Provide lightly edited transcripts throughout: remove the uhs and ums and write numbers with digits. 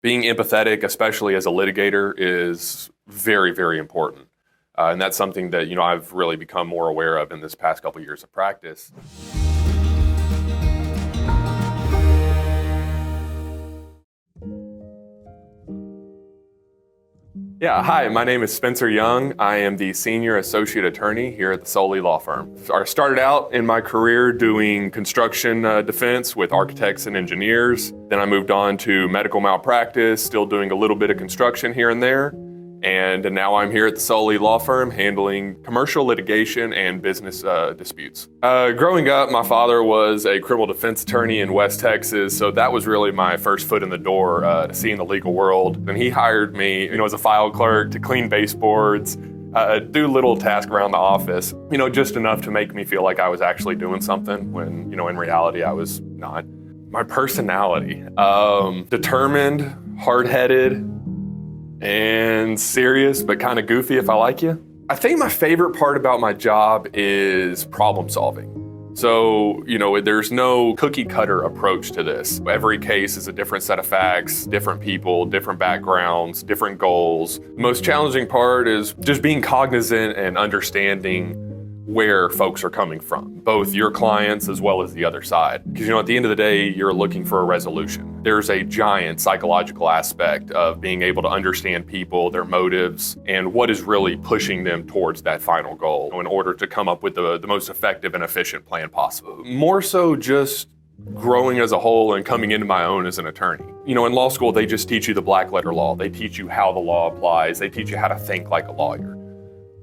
Being empathetic, especially as a litigator, is very, very important. And that's something that, I've really become more aware of in this past couple years of practice. Yeah, hi, my name is Spencer Young. I am the Senior Associate Attorney here at the Solely Law Firm. I started out in my career doing construction defense with architects and engineers. Then I moved on to medical malpractice, still doing a little bit of construction here and there. And now I'm here at the Solely Law Firm handling commercial litigation and business disputes. Growing up, my father was a criminal defense attorney in West Texas, so that was really my first foot in the door to seeing the legal world. And he hired me, as a file clerk to clean baseboards, do little tasks around the office, just enough to make me feel like I was actually doing something when, in reality, I was not. My personality, determined, hard-headed, and serious, but kind of goofy if I like you. I think my favorite part about my job is problem solving. So, there's no cookie cutter approach to this. Every case is a different set of facts, different people, different backgrounds, different goals. The most challenging part is just being cognizant and understanding where folks are coming from, both your clients as well as the other side. Because, at the end of the day, you're looking for a resolution. There's a giant psychological aspect of being able to understand people, their motives, and what is really pushing them towards that final goal in order to come up with the most effective and efficient plan possible. More so just growing as a whole and coming into my own as an attorney. In law school, they just teach you the black letter law. They teach you how the law applies. They teach you how to think like a lawyer.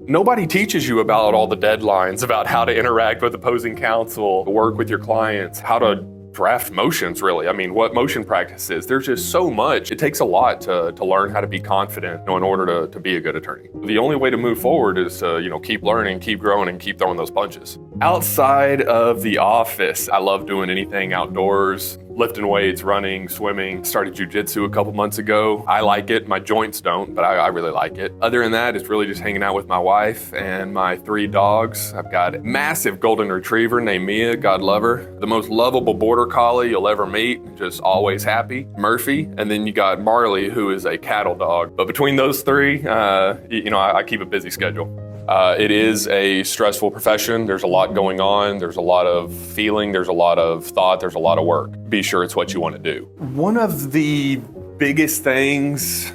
Nobody teaches you about all the deadlines, about how to interact with opposing counsel, work with your clients, how to draft motions, really. What motion practice is. There's just so much. It takes a lot to learn how to be confident in order to be a good attorney. The only way to move forward is to keep learning, keep growing, and keep throwing those punches. Outside of the office, I love doing anything outdoors. Lifting weights, running, swimming. Started jujitsu a couple months ago. I like it. My joints don't, but I really like it. Other than that, it's really just hanging out with my wife and my 3 dogs. I've got a massive golden retriever named Mia, God love her. The most lovable border collie you'll ever meet, just always happy, Murphy. And then you got Marley, who is a cattle dog. But between those 3, I keep a busy schedule. It is a stressful profession. There's a lot going on. There's a lot of feeling. There's a lot of thought. There's a lot of work. Be sure it's what you want to do. One of the biggest things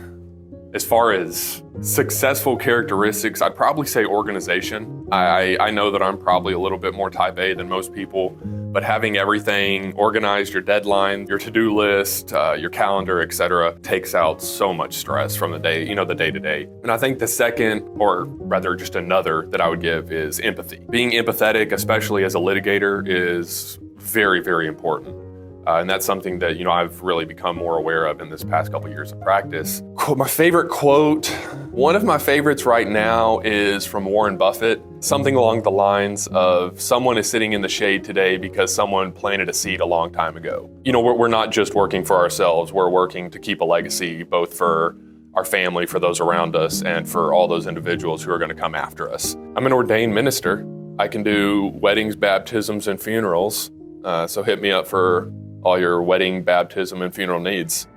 as far as successful characteristics, I'd probably say organization. I know that I'm probably a little bit more type A than most people, but having everything organized, your deadline, your to-do list, your calendar, etc., takes out so much stress from the day, the day-to-day. And I think the second, or rather just another that I would give is empathy. Being empathetic, especially as a litigator, is very, very important. And that's something that, I've really become more aware of in this past couple years of practice. My favorite quote, one of my favorites right now is from Warren Buffett. Something along the lines of, someone is sitting in the shade today because someone planted a seed a long time ago. We're not just working for ourselves. We're working to keep a legacy, both for our family, for those around us, and for all those individuals who are going to come after us. I'm an ordained minister. I can do weddings, baptisms, and funerals. So hit me up for all your wedding, baptism, and funeral needs.